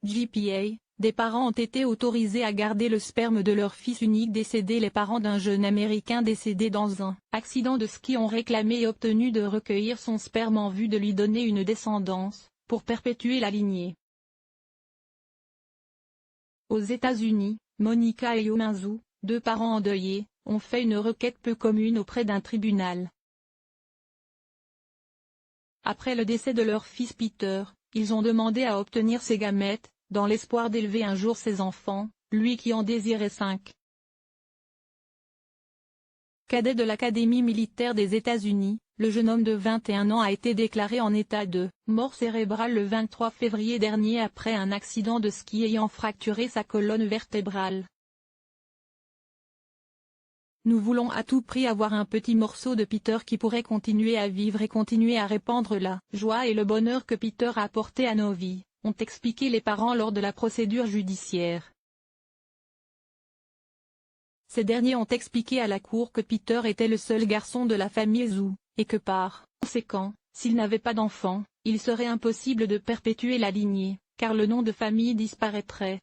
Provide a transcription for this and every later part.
GPA, des parents ont été autorisés à garder le sperme de leur fils unique décédé. Les parents d'un jeune Américain décédé dans un accident de ski ont réclamé et obtenu de recueillir son sperme en vue de lui donner une descendance, pour perpétuer la lignée. Aux États-Unis, Monica et Yominzu, deux parents endeuillés, ont fait une requête peu commune auprès d'un tribunal. Après le décès de leur fils Peter, ils ont demandé à obtenir ses gamètes, dans l'espoir d'élever un jour ses enfants, lui qui en désirait 5. Cadet de l'Académie militaire des États-Unis, le jeune homme de 21 ans a été déclaré en état de mort cérébrale le 23 février dernier après un accident de ski ayant fracturé sa colonne vertébrale. Nous voulons à tout prix avoir un petit morceau de Peter qui pourrait continuer à vivre et continuer à répandre la joie et le bonheur que Peter a apporté à nos vies, ont expliqué les parents lors de la procédure judiciaire. Ces derniers ont expliqué à la cour que Peter était le seul garçon de la famille Zhu, et que par conséquent, s'il n'avait pas d'enfant, il serait impossible de perpétuer la lignée, car le nom de famille disparaîtrait.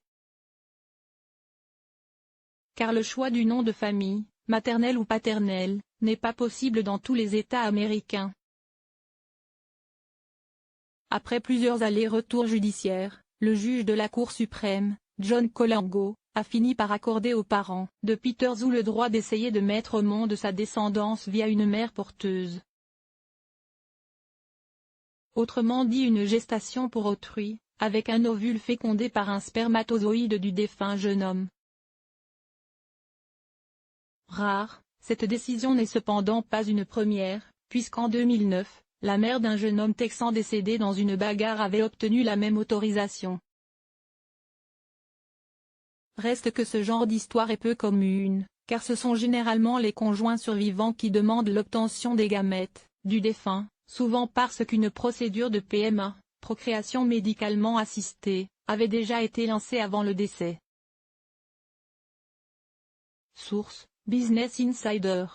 Car le choix du nom de famille, maternel ou paternel, n'est pas possible dans tous les États américains. Après plusieurs allers-retours judiciaires, le juge de la Cour suprême, John Colango, a fini par accorder aux parents de Peter Zhu le droit d'essayer de mettre au monde sa descendance via une mère porteuse. Autrement dit une gestation pour autrui, avec un ovule fécondé par un spermatozoïde du défunt jeune homme. Rare, cette décision n'est cependant pas une première, puisqu'en 2009, la mère d'un jeune homme texan décédé dans une bagarre avait obtenu la même autorisation. Reste que ce genre d'histoire est peu commune, car ce sont généralement les conjoints survivants qui demandent l'obtention des gamètes du défunt, souvent parce qu'une procédure de PMA, procréation médicalement assistée, avait déjà été lancée avant le décès. Source: Business Insider.